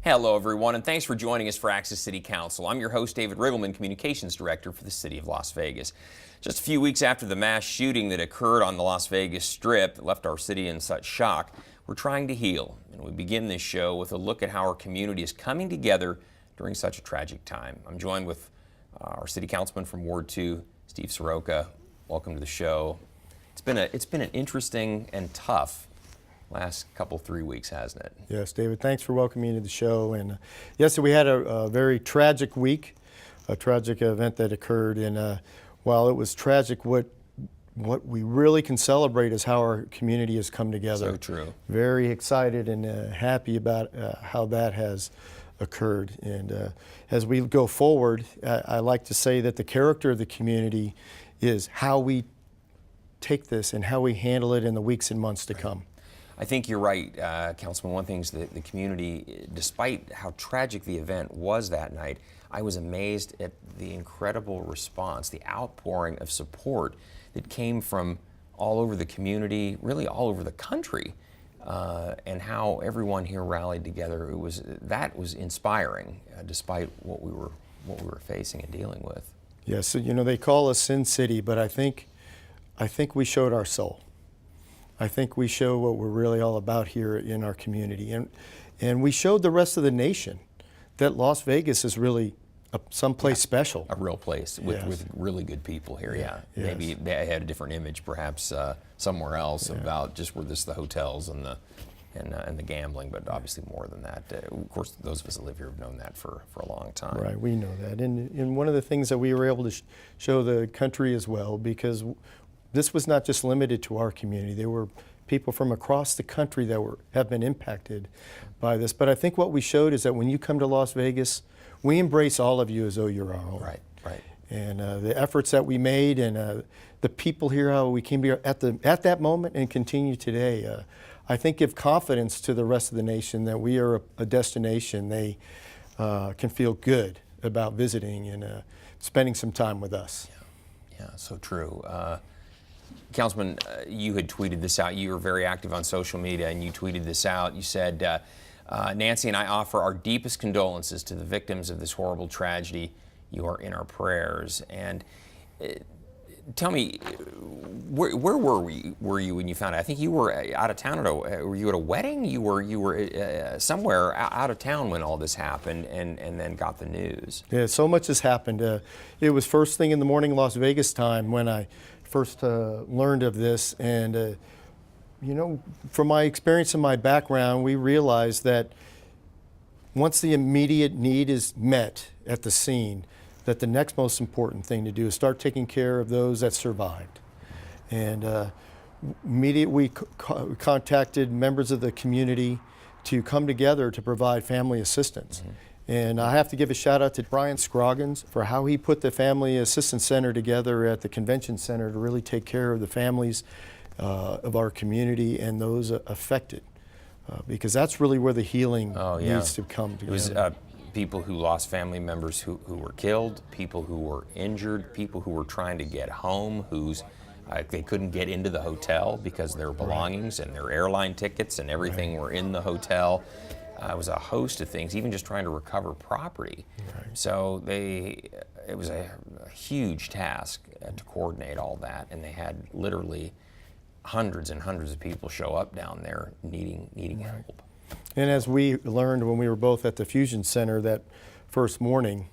Hello, everyone, and thanks for joining us for Access City Council. I'm your host, David Riggleman, Communications Director for the City of Las Vegas. Just a few weeks after the mass shooting that occurred on the Las Vegas Strip that left our city in such shock, we're trying to heal. And we begin this show with a look at how our community is coming together during such a tragic time. I'm joined with our City Councilman from Ward 2, Steve Seroka. Welcome to the show. It's been an interesting and tough last couple 3 weeks, hasn't it? Yes, David, thanks for welcoming me to the show. And yes, we had a very tragic week, a tragic event that occurred. And while it was tragic, what we really can celebrate is how our community has come together. So true. Very excited and happy about how that has occurred. And as we go forward, I like to say that the character of the community is how we take this and how we handle it in the weeks and months to come. I think you're right, Councilman. One thing is that the community, despite how tragic the event was that night, I was amazed at the incredible response, the outpouring of support that came from all over the community, really all over the country, and how everyone here rallied together. That was inspiring, despite what we were facing and dealing with. Yes, so, you know, they call us Sin City, but I think we showed our soul. I think we show what we're really all about here in our community. And we showed the rest of the nation that Las Vegas is really someplace special. A real place with really good people here, yeah. Yes. Maybe they had a different image perhaps somewhere else about just where the hotels and the gambling, but obviously more than that. Of course, those of us that live here have known that for a long time. Right, we know that. And one of the things that we were able to show the country as well, because this was not just limited to our community. There were people from across the country that have been impacted by this. But I think what we showed is that when you come to Las Vegas, we embrace all of you as though you're our own. Right, right. And the efforts that we made and the people here, how we came here at that moment and continue today, I think give confidence to the rest of the nation that we are a destination they can feel good about visiting and spending some time with us. Yeah, so true. Councilman, you had tweeted this out. You were very active on social media, and you tweeted this out. You said, Nancy and I offer our deepest condolences to the victims of this horrible tragedy. You are in our prayers. And tell me, where were you when you found it? I think you were out of town. Were you at a wedding? You were somewhere out of town when all this happened, and then got the news. Yeah, so much has happened. It was first thing in the morning Las Vegas time when I first learned of this, and you know, from my experience and my background, we realized that once the immediate need is met at the scene, that the next most important thing to do is start taking care of those that survived. And immediately we contacted members of the community to come together to provide family assistance. Mm-hmm. And I have to give a shout out to Brian Scroggins for how he put the Family Assistance Center together at the Convention Center to really take care of the families of our community and those affected. Because that's really where the healing needs to come together. It was people who lost family members who were killed, people who were injured, people who were trying to get home, they couldn't get into the hotel because their belongings and their airline tickets and everything were in the hotel. It was a host of things, even just trying to recover property. Right. So it was a huge task to coordinate all that, and they had literally hundreds and hundreds of people show up down there needing help. And as we learned when we were both at the Fusion Center that first morning,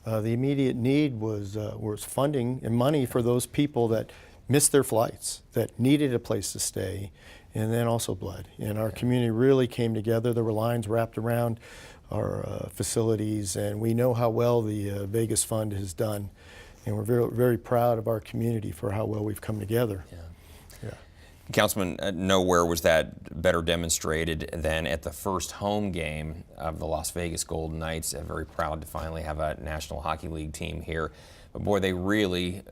the immediate need was funding and money for those people that missed their flights, that needed a place to stay, and then also blood. And our community really came together. There were lines wrapped around our facilities, and we know how well the Vegas Fund has done. And we're very, very proud of our community for how well we've come together. Yeah. Councilman, nowhere was that better demonstrated than at the first home game of the Las Vegas Golden Knights. Very proud to finally have a National Hockey League team here. But boy, they really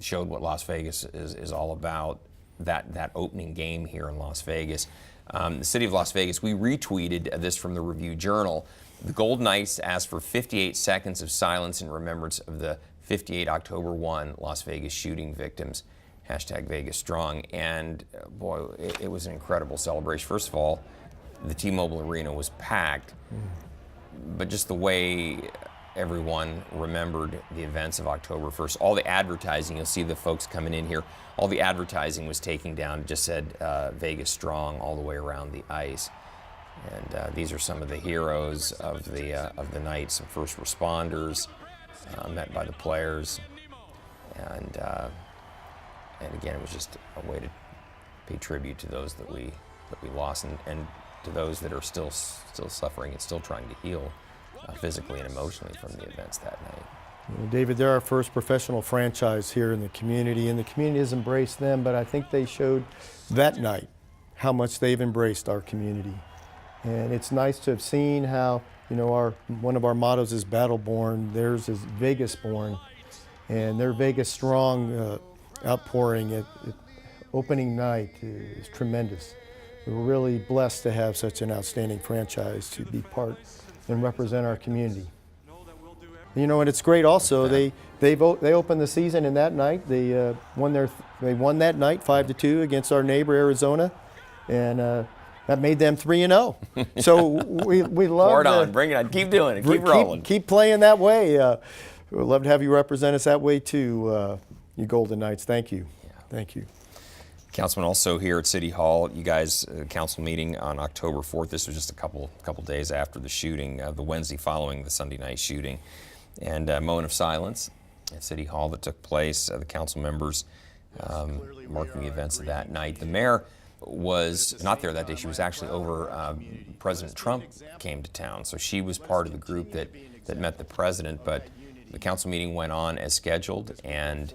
showed what Las Vegas is all about. That opening game here in Las Vegas. The City of Las Vegas, we retweeted this from the Review-Journal. The Golden Knights asked for 58 seconds of silence in remembrance of the 58 October 1 Las Vegas shooting victims. #Vegas Strong. And boy, it was an incredible celebration. First of all, the T-Mobile Arena was packed, but just the way everyone remembered the events of October 1st, all the advertising, you'll see the folks coming in here, all the advertising was taken down. It just said Vegas Strong all the way around the ice. And these are some of the heroes of the night, some first responders met by the players. And again, it was just a way to pay tribute to those that we lost, and to those that are still suffering and still trying to heal physically and emotionally from the events that night. David, they're our first professional franchise here in the community, and the community has embraced them, but I think they showed that night how much they've embraced our community. And it's nice to have seen how, one of our mottos is battle born, theirs is Vegas born, and their Vegas Strong outpouring at opening night is tremendous. We're really blessed to have such an outstanding franchise to be part and represent our community. And it's great also. They opened the season, and that night they won that night 5-2 against our neighbor Arizona, and that made them 3-0. So we love. Pour it on, bring it on, keep doing it, keep rolling, keep playing that way. We'd love to have you represent us that way too, you Golden Knights. Thank you. Yeah. Thank you. Councilman, also here at City Hall, you guys, council meeting on October 4th. This was just a couple days after the shooting, the Wednesday following the Sunday night shooting. And a moment of silence at City Hall that took place. The council members marking the events of that night. The mayor was not there that day. She was actually over. President Trump came to town, so she was part of the group that met the president. But the council meeting went on as scheduled, and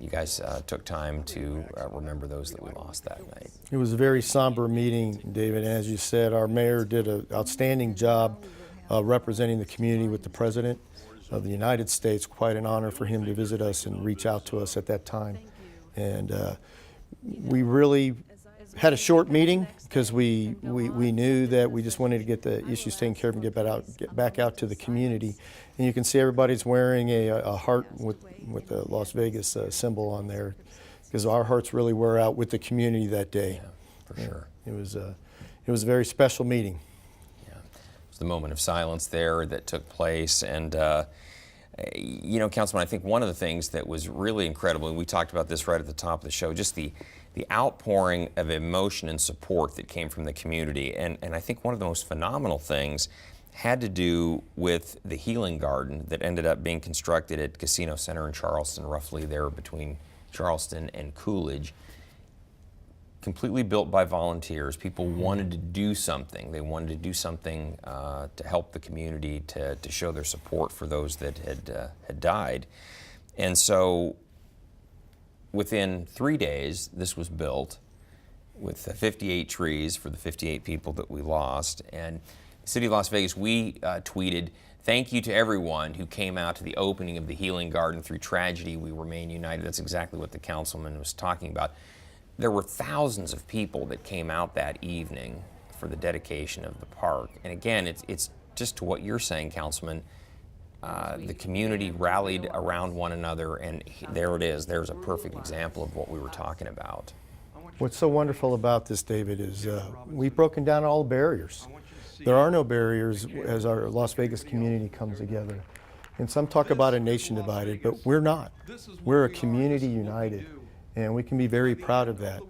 you guys took time to remember those that we lost that night. It was a very somber meeting, David. And as you said, our mayor did an outstanding job representing the community with the president of the United States. Quite an honor for him to visit us and reach out to us at that time. And we really had a short meeting because we knew that we just wanted to get the issues taken care of and get back out to the community. And you can see everybody's wearing a heart with the Las Vegas symbol on there, because our hearts really were out with the community that day. Yeah, for sure. It was a very special meeting. Yeah, it was the moment of silence there that took place. And Councilman, I think one of the things that was really incredible, and we talked about this right at the top of the show, just the outpouring of emotion and support that came from the community. And I think one of the most phenomenal things had to do with the healing garden that ended up being constructed at Casino Center in Charleston, roughly there between Charleston and Coolidge. Completely built by volunteers. People wanted to do something. They wanted to do something to help the community, to show their support for those that had died. And so within 3 days, this was built with 58 trees for the 58 people that we lost. And City of Las Vegas, we tweeted, "Thank you to everyone who came out to the opening of the Healing Garden. Through tragedy, we remain united." That's exactly what the councilman was talking about. There were thousands of people that came out that evening for the dedication of the park. And again, it's just to what you're saying, Councilman. The community rallied around one another, and there it is. There's a perfect example of what we were talking about. What's so wonderful about this, David, is we've broken down all the barriers. There are no barriers as our Las Vegas community comes together. And some talk about a nation divided, but we're not. We're a community united, and we can be very proud of that.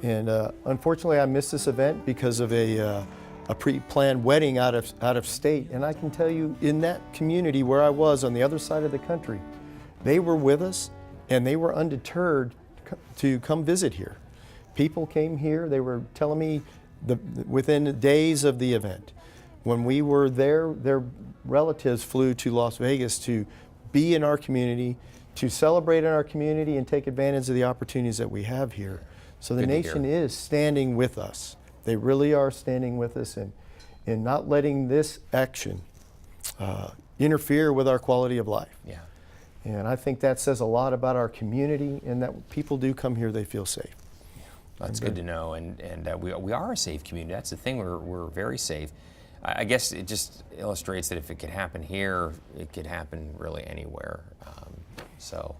And unfortunately, I missed this event because of a pre-planned wedding out of state. And I can tell you, in that community where I was on the other side of the country, they were with us, and they were undeterred to come visit here. People came here. They were telling me within days of the event, when we were there, their relatives flew to Las Vegas to be in our community, to celebrate in our community, and take advantage of the opportunities that we have here. So the nation is standing with us. They really are standing with us, and not letting this action interfere with our quality of life. Yeah. And I think that says a lot about our community, and that when people do come here, they feel safe. That's good to know, and we are a safe community. That's the thing, we're very safe. I guess it just illustrates that if it could happen here, it could happen really anywhere. So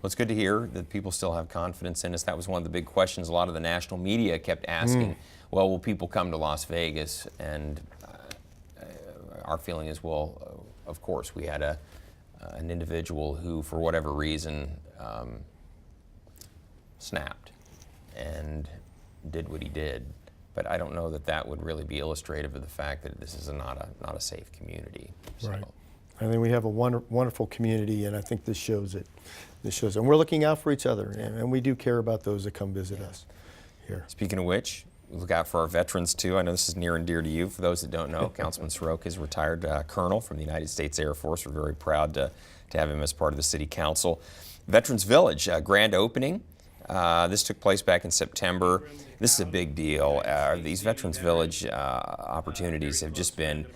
Well, it's good to hear that people still have confidence in us. That was one of the big questions a lot of the national media kept asking. Well, will people come to Las Vegas? And our feeling is, well, of course. We had an individual who, for whatever reason, snapped and did what he did. But I don't know that that would really be illustrative of the fact that this is not a safe community. So. Right. I think we have a wonderful community, and I think this shows it. This shows it. And we're looking out for each other, and we do care about those that come visit us here. Speaking of which, we look out for our veterans too. I know this is near and dear to you. For those that don't know, Councilman Seroka is a retired colonel from the United States Air Force. We're very proud to have him as part of the City Council. Veterans Village, grand opening. This took place back in September. This is a big deal. These Veterans Village opportunities have just been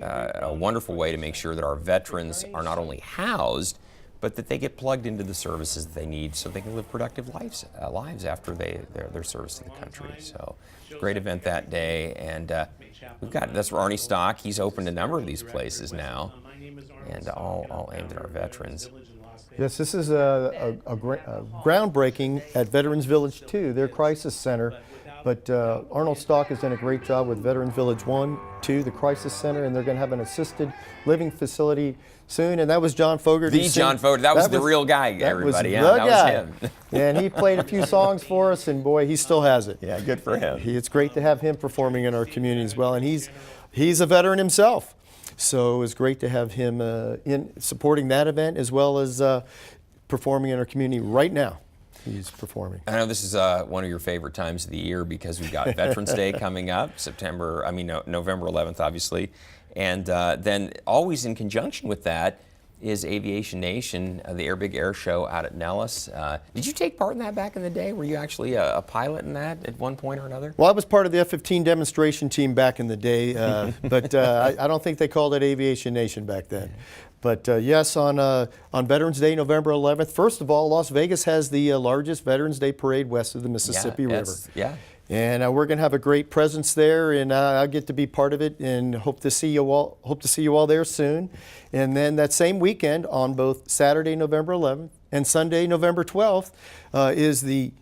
a wonderful way to make sure that our veterans are not only housed, but that they get plugged into the services that they need so they can live productive lives after their service to the country. So, great event that day, and that's Arnie Stock. He's opened a number of these places now, and all aimed at our veterans. Yes, this is a groundbreaking at Veterans Village 2, their crisis center. But Arnold Stock has done a great job with Veterans Village 1, 2, the crisis center, and they're going to have an assisted living facility soon. And that was John Fogerty. The John Fogerty. That was the real guy, everybody. Yeah, that was him. And he played a few songs for us, and boy, he still has it. Yeah, good for him. It's great to have him performing in our community as well. And he's a veteran himself. So it was great to have him in supporting that event as well as performing in our community right now. He's performing. I know this is one of your favorite times of the year because we've got Veterans Day coming up, November 11th, obviously. And then always in conjunction with that is Aviation Nation, the Big Air Show out at Nellis. Did you take part in that back in the day? Were you actually a pilot in that at one point or another? Well, I was part of the F-15 demonstration team back in the day, but I don't think they called it Aviation Nation back then. But yes, on Veterans Day, November 11th, first of all, Las Vegas has the largest Veterans Day parade west of the Mississippi River. Yeah. And we're going to have a great presence there, and I'll get to be part of it, and hope to see you all there soon. And then that same weekend, on both Saturday, November 11th, and Sunday, November 12th, is the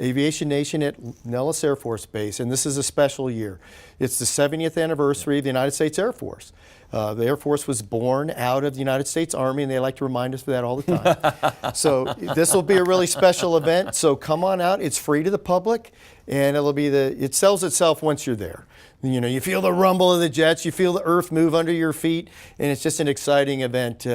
Aviation Nation at Nellis Air Force Base, and this is a special year. It's the 70th anniversary of the United States Air Force. The Air Force was born out of the United States Army, and they like to remind us of that all the time. So this will be a really special event, so come on out. It's free to the public, and it sells itself once you're there. You know, you feel the rumble of the jets, you feel the earth move under your feet, and it's just an exciting event.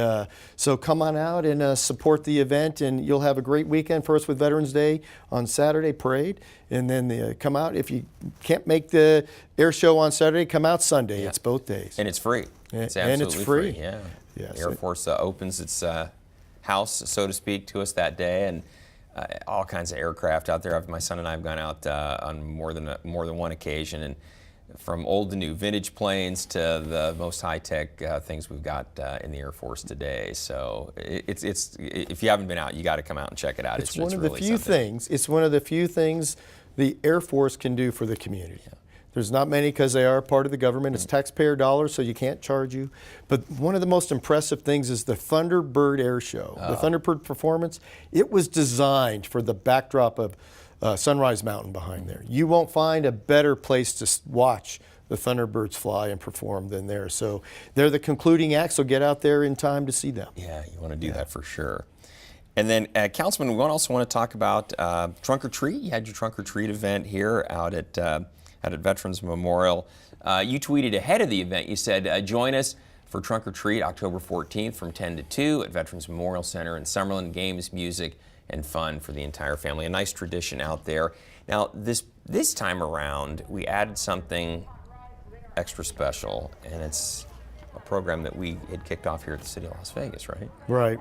So come on out and support the event, and you'll have a great weekend for us with Veterans Day on Saturday parade, and then come out. If you can't make the air show on Saturday, come out Sunday. Yeah. It's both days. And it's free. It's absolutely and it's free. Yeah. Yes. The Air Force opens its house, so to speak, to us that day, and all kinds of aircraft out there. My son and I have gone out on more than one occasion, and from old to new, vintage planes to the most high-tech things we've got in the Air Force today. So it's if you haven't been out, you got to come out and check it out. It's one of the few things. It's one of the few things the Air Force can do for the community. Yeah. There's not many because they are part of the government. It's taxpayer dollars, so you can't charge you. But one of the most impressive things is the Thunderbird Air Show. The Thunderbird performance, it was designed for the backdrop of Sunrise Mountain behind there. You won't find a better place to watch the Thunderbirds fly and perform than there. So they're the concluding act, so get out there in time to see them. Yeah, you want to do that for sure. And then, Councilman, we also want to talk about Trunk or Treat. You had your Trunk or Treat event here out at Veterans Memorial. You tweeted ahead of the event. You said, join us for Trunk or Treat October 14th from 10 to 2 at Veterans Memorial Center in Summerlin. Games, music, and fun for the entire family. A nice tradition out there. Now, this time around, we added something extra special, and it's a program that we had kicked off here at the City of Las Vegas, right?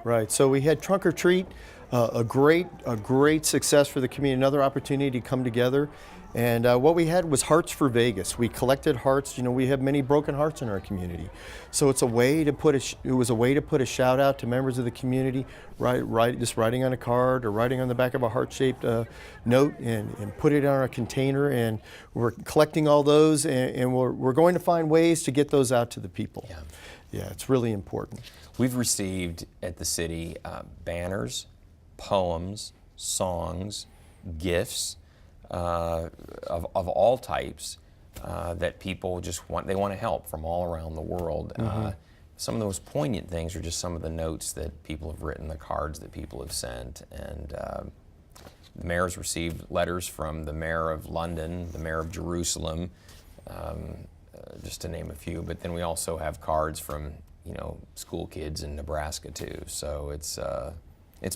Right. So we had Trunk or Treat, a great success for the community, another opportunity to come together. And what we had was Hearts for Vegas. We collected hearts. You know, we have many broken hearts in our community, so it was a way to put a shout out to members of the community, just writing on a card or writing on the back of a heart-shaped note and put it on our container. And we're collecting all those, and we're going to find ways to get those out to the people. Yeah, it's really important. We've received at the city banners, poems, songs, gifts of all types that people just want to help from all around the world. Some of the most poignant things are just some of the notes that people have written, the cards that people have sent, and the mayor's received letters from the mayor of London, the mayor of Jerusalem, just to name a few. But then we also have cards from school kids in Nebraska too. So it's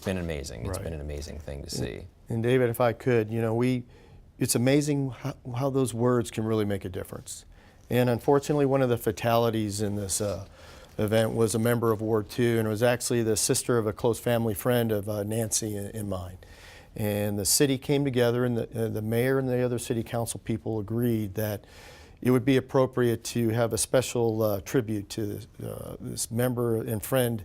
been amazing. It's been an amazing thing to see. And David, if I could, it's amazing how those words can really make a difference. And unfortunately, one of the fatalities in this event was a member of Ward 2, and it was actually the sister of a close family friend of Nancy and mine. And the city came together, and the mayor and the other city council people agreed that it would be appropriate to have a special tribute to this member and friend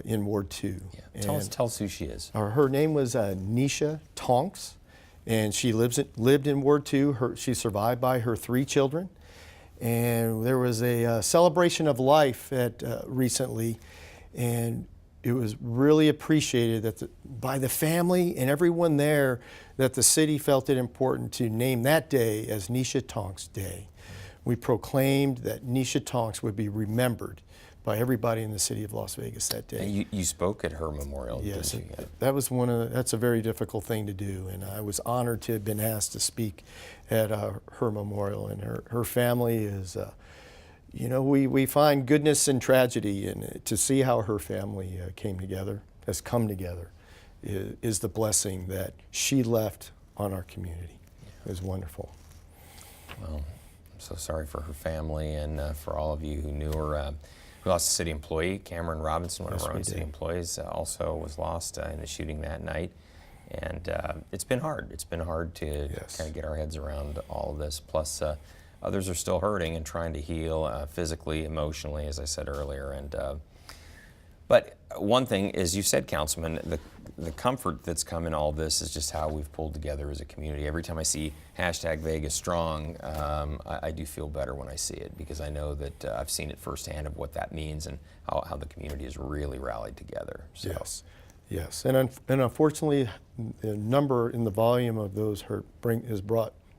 in Ward 2. Yeah. Tell us who she is. Her name was Nisha Tonks, and she lived in Ward 2. She's survived by her 3 children. And there was a celebration of life recently, and it was really appreciated by the family and everyone there that the city felt it important to name that day as Nisha Tonks Day. We proclaimed that Nisha Tonks would be remembered by everybody in the city of Las Vegas that day. And you spoke at her memorial, yes, didn't you? That's a very difficult thing to do, and I was honored to have been asked to speak at her memorial. And her family is, we find goodness in tragedy, and to see how her family has come together, is the blessing that she left on our community. It was wonderful. Well, I'm so sorry for her family and for all of you who knew her. We lost a city employee, Cameron Robinson, one of our own city employees, also was lost in a shooting that night. And it's been hard. It's been hard to kind of get our heads around all of this. Plus, others are still hurting and trying to heal physically, emotionally, as I said earlier. And but one thing, as you said, Councilman, the comfort that's come in all this is just how we've pulled together as a community. Every time I see #VegasStrong, I do feel better when I see it, because I know that I've seen it firsthand of what that means and how the community has really rallied together. So. Yes. And unfortunately, the number and the volume of those hurt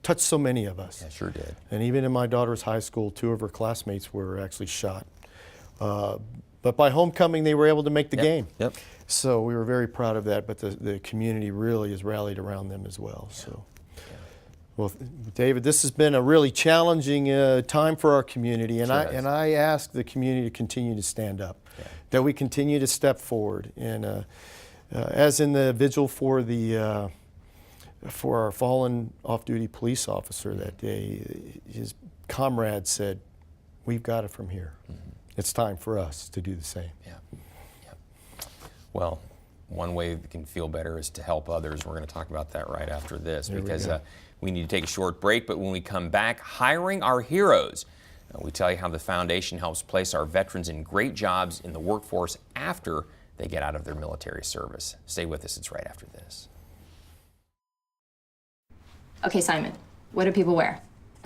touched so many of us. Yeah, sure did. And even in my daughter's high school, 2 of her classmates were actually shot. But by homecoming, they were able to make the game. Yep. So we were very proud of that, but the community really has rallied around them as well. Yeah. So, well, David, this has been a really challenging time for our community, and I ask the community to continue to stand up, that we continue to step forward, and as in the vigil for our fallen off-duty police officer that day, his comrade said, "We've got it from here. It's time for us to do the same." Yeah. Well, one way we can feel better is to help others. We're going to talk about that right after this, because we need to take a short break. But when we come back, hiring our heroes. We tell you how the foundation helps place our veterans in great jobs in the workforce after they get out of their military service. Stay with us. It's right after this. Okay, Simon, what do people wear?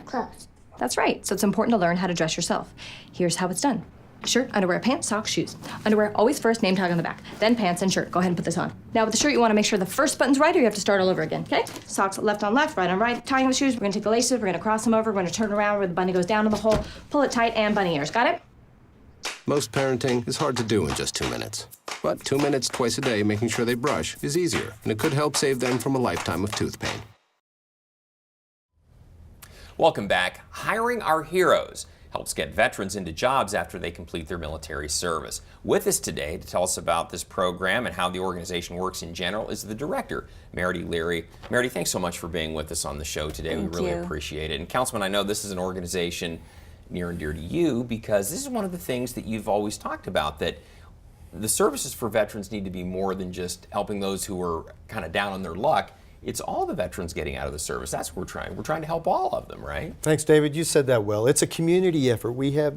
Clothes. That's right. So it's important to learn how to dress yourself. Here's how it's done. Shirt, underwear, pants, socks, shoes. Underwear, always first, name tag on the back. Then pants and shirt. Go ahead and put this on. Now with the shirt, you want to make sure the first button's right, or you have to start all over again, okay? Socks left on left, right on right. Tying the shoes, we're going to take the laces, we're going to cross them over, we're going to turn around where the bunny goes down in the hole, pull it tight, and bunny ears. Got it? Most parenting is hard to do in just 2 minutes. But 2 minutes twice a day making sure they brush is easier, and it could help save them from a lifetime of tooth pain. Welcome back. Hiring our heroes helps get veterans into jobs after they complete their military service. With us today to tell us about this program and how the organization works in general is the director, Marady Leary. Marady, thanks so much for being with us on the show today. Thank we really you. appreciate it. And Councilman, I know this is an organization near and dear to you, because this is one of the things that you've always talked about, that the services for veterans need to be more than just helping those who are kind of down on their luck. It's all the veterans getting out of the service. That's what we're trying. We're trying to help all of them, right? Thanks, David. You said that well. It's a community effort. We have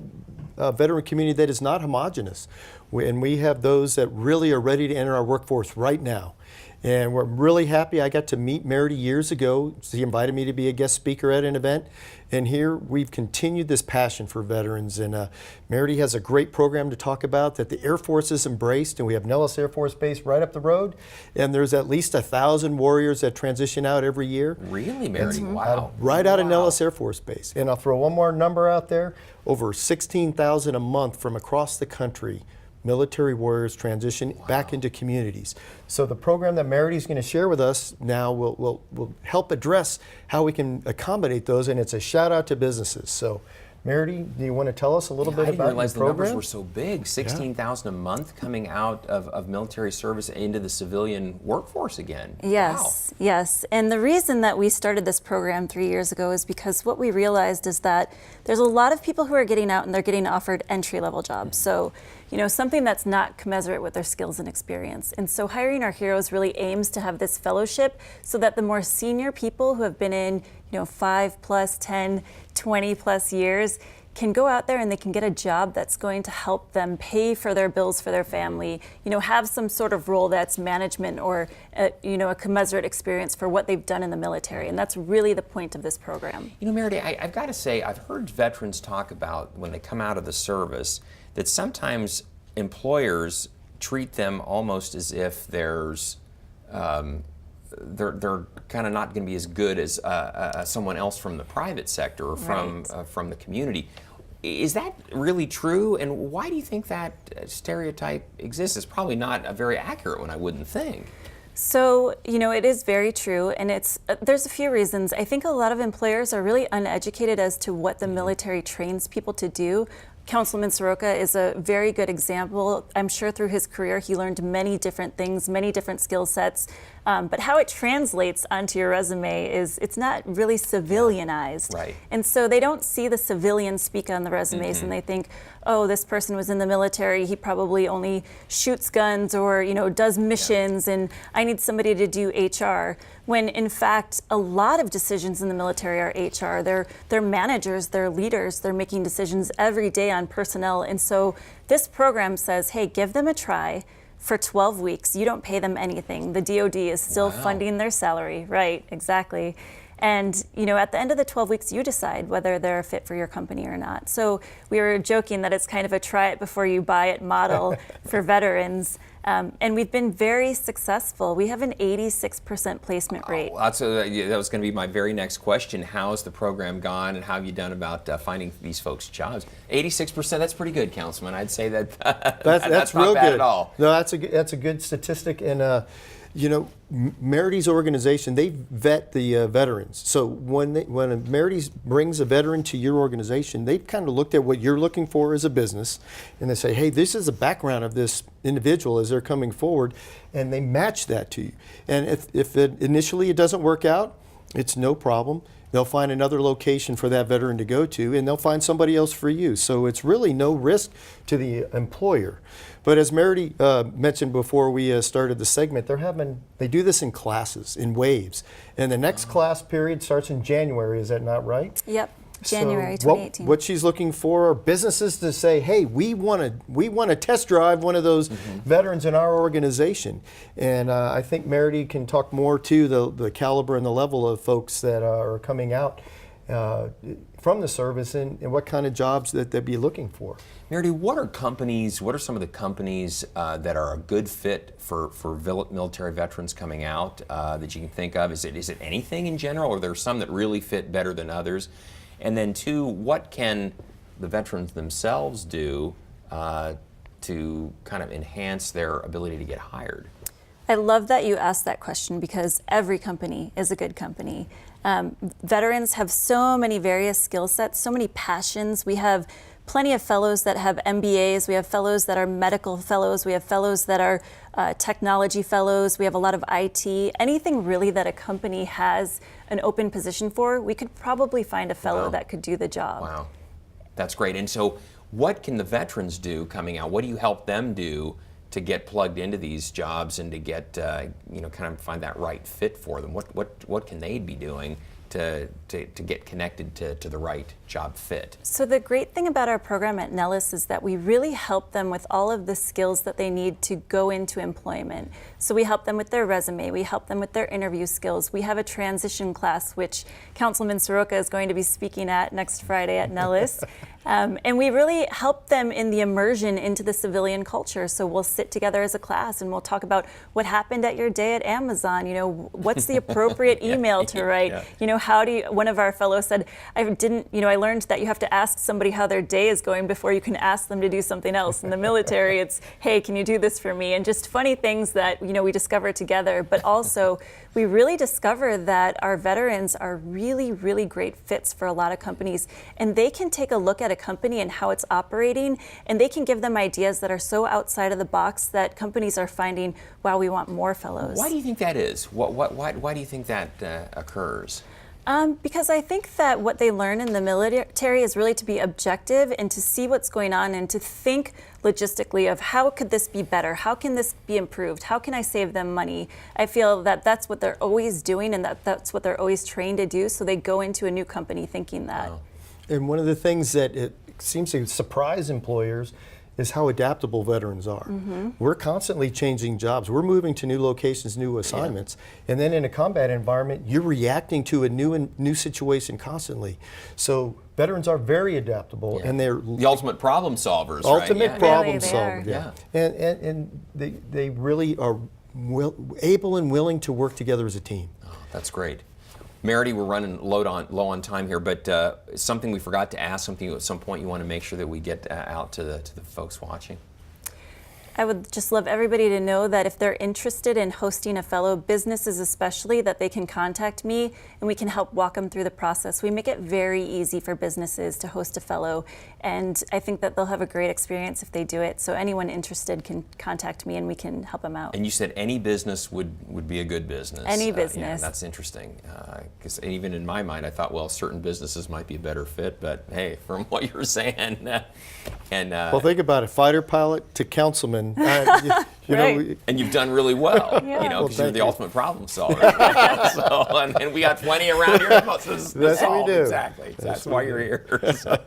a veteran community that is not homogenous, and we have those that really are ready to enter our workforce right now. And we're really happy. I got to meet Marady years ago. He invited me to be a guest speaker at an event. And here we've continued this passion for veterans. And Marady has a great program to talk about that the Air Force has embraced. And we have Nellis Air Force Base right up the road. And there's at least 1,000 warriors that transition out every year. Really, Marady? Wow. Right out of Nellis Air Force Base. And I'll throw one more number out there. Over 16,000 a month from across the country. Military warriors transition back into communities. So the program that Marady is going to share with us now will help address how we can accommodate those, and it's a shout out to businesses. So Marady, do you want to tell us a little bit I didn't about realize the the program? numbers were so big. 16,000 a month coming out of military service into the civilian workforce again. Yes, yes. And the reason that we started this program 3 years ago is because what we realized is that there's a lot of people who are getting out and they're getting offered entry-level jobs. So, you know, something that's not commensurate with their skills and experience. And so Hiring Our Heroes really aims to have this fellowship so that the more senior people who have been in, 5 plus, 10, 20 plus years can go out there and they can get a job that's going to help them pay for their bills for their family, have some sort of role that's management or, a commensurate experience for what they've done in the military. And that's really the point of this program. Marady, I've got to say, I've heard veterans talk about when they come out of the service that sometimes employers treat them almost as if there's they're kind of not going to be as good as someone else from the private sector or from the community. Is that really true? And why do you think that stereotype exists? It's probably not a very accurate one, I wouldn't think. So, it is very true, and there's a few reasons. I think a lot of employers are really uneducated as to what the military trains people to do. Councilman Seroka is a very good example. I'm sure through his career he learned many different things, many different skill sets, but how it translates onto your resume is it's not really civilianized. Right. And so they don't see the civilians speak on the resumes and they think, oh, this person was in the military, he probably only shoots guns or does missions and I need somebody to do HR. When in fact a lot of decisions in the military are HR. They're managers, they're leaders, they're making decisions every day on personnel. And so this program says, hey, give them a try. For 12 weeks, you don't pay them anything. The DoD is still funding their salary. Right, exactly. And at the end of the 12 weeks, you decide whether they're a fit for your company or not. So we were joking that it's kind of a try it before you buy it model for veterans. And we've been very successful. We have an 86% placement rate. That was going to be my very next question. How's the program gone and how have you done about finding these folks jobs? 86%, that's pretty good, Councilman. I'd say that that's not real bad good. at all. No, that's a good statistic. And Marady's organization, they vet the veterans. So when Marady brings a veteran to your organization, they've kind of looked at what you're looking for as a business, and they say, hey, this is the background of this individual as they're coming forward, and they match that to you. And if initially it doesn't work out, it's no problem. They'll find another location for that veteran to go to, and they'll find somebody else for you. So it's really no risk to the employer. But as Marady mentioned before we started the segment, they do this in classes, in waves. And the next class period starts in January, is that not right? Yep, January So 2018. what she's looking for are businesses to say, hey, we want to test drive one of those veterans in our organization. And I think Marady can talk more to the caliber and the level of folks that are coming out from the service and what kind of jobs that they'd be looking for. Marady, what are some of the companies that are a good fit for military veterans coming out that you can think of? Is it anything in general, or are there some that really fit better than others? And then two, what can the veterans themselves do to kind of enhance their ability to get hired? I love that you asked that question because every company is a good company. Veterans have so many various skill sets, so many passions. We have plenty of fellows that have MBAs. We have fellows that are medical fellows. We have fellows that are technology fellows. We have a lot of IT. Anything really that a company has an open position for, we could probably find a fellow that could do the job. Wow, that's great. And so what can the veterans do coming out? What do you help them do to get plugged into these jobs and to get, kind of find that right fit for them? What can they be doing to get connected to the right job fit? So the great thing about our program at Nellis is that we really help them with all of the skills that they need to go into employment. So we help them with their resume, we help them with their interview skills. We have a transition class, which Councilman Seroka is going to be speaking at next Friday at Nellis. And we really help them in the immersion into the civilian culture. So we'll sit together as a class and we'll talk about what happened at your day at Amazon. You know, what's the appropriate email to write? Yeah. You know, how do you, one of our fellows said, I learned that you have to ask somebody how their day is going before you can ask them to do something else. In the military, it's, hey, can you do this for me? And just funny things that, you know, we discover together. But also, we really discover that our veterans are really, really great fits for a lot of companies. And they can take a look at a company and how it's operating, and they can give them ideas that are so outside of the box that companies are finding, wow, we want more fellows. Why do you think that is? Why do you think that occurs? Because I think that what they learn in the military is really to be objective and to see what's going on and to think logistically of how could this be better? How can this be improved? How can I save them money? I feel that that's what they're always doing and that's what they're always trained to do. So they go into a new company thinking that. Wow. And one of the things that it seems to surprise employers is how adaptable veterans are. We're constantly changing jobs. We're moving to new locations, new assignments. And then in a combat environment, you're reacting to a new situation constantly. So veterans are very adaptable, and they're the ultimate problem solvers, ultimate right? problem Really, they solvers. are. And they really are able and willing to work together as a team. Oh, that's great. Marady, we're running low on time here, but something we forgot to ask, something at some point you want to make sure that we get out to the folks watching. I would just love everybody to know that if they're interested in hosting a fellow, businesses especially, that they can contact me and we can help walk them through the process. We make it very easy for businesses to host a fellow, and I think that they'll have a great experience if they do it. So anyone interested can contact me and we can help them out. And you said any business would be a good business. Any business. Yeah, that's interesting. Because even in my mind, I thought, well, certain businesses might be a better fit, but hey, from what you're saying, Well, think about it, fighter pilot to councilman. You Right. know, and you've done really well, Yeah. you know, Well, because you're thank the you. ultimate problem solver. So, and we got plenty around here to That's what we do. Exactly. That's why you're here. So.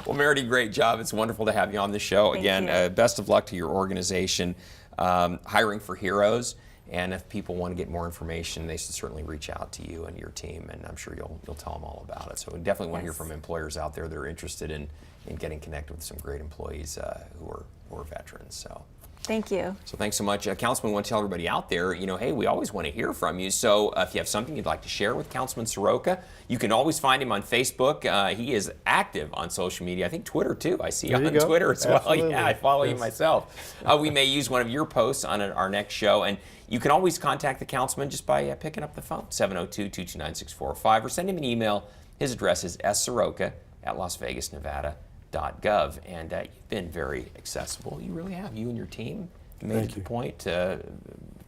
Well, Marady, great job. It's wonderful to have you on the show. Thank Again, you. best of luck to your organization. Hiring for Heroes. And if people want to get more information, they should certainly reach out to you and your team, and I'm sure you'll tell them all about it. So we definitely want to hear Yes. from employers out there that are interested in getting connected with some great employees who are veterans. Thank you. So thanks so much. Councilman, want to tell everybody out there, you know, hey, we always want to hear from you. So if you have something you'd like to share with Councilman Seroka, you can always find him on Facebook. He is active on social media. I think Twitter, too. I see you There on you go. Twitter as well. Absolutely. Yeah, I follow you Yes. myself. We may use one of your posts on our next show. And you can always contact the councilman just by picking up the phone, 702-229-6405, or send him an email. His address is sseroka@lasvegasnevada.gov. And you've been very accessible. You really have. You and your team made Thank it the you. point.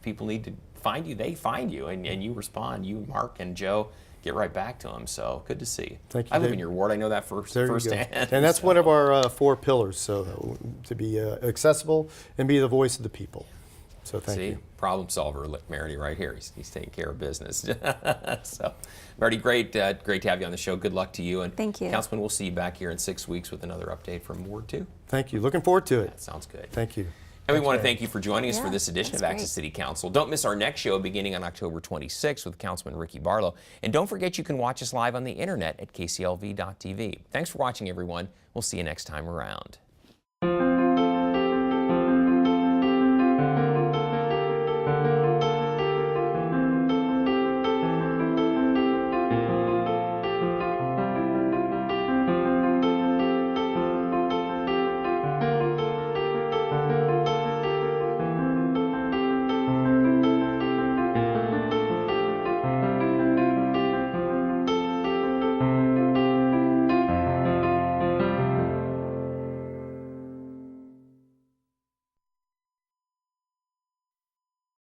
People need to find you. They find you, and you respond. You, Mark, and Joe get right back to them. So good to see you. Thank you, I live Dave. in your ward. I know that There you firsthand. go. And that's one of our 4 pillars, so to be accessible and be the voice of the people. So thank you. Problem solver, Marady, right here. He's taking care of business. So, Marady, great to have you on the show. Good luck to you. And Thank you. Councilman, we'll see you back here in 6 weeks with another update from Ward 2. Thank you. Looking forward to it. That sounds good. Thank you. And we want to thank you for joining us for Yeah, this edition of that's Access great. City Council. Don't miss our next show beginning on October 26th with Councilman Ricky Barlow. And don't forget you can watch us live on the internet at kclv.tv. Thanks for watching, everyone. We'll see you next time around.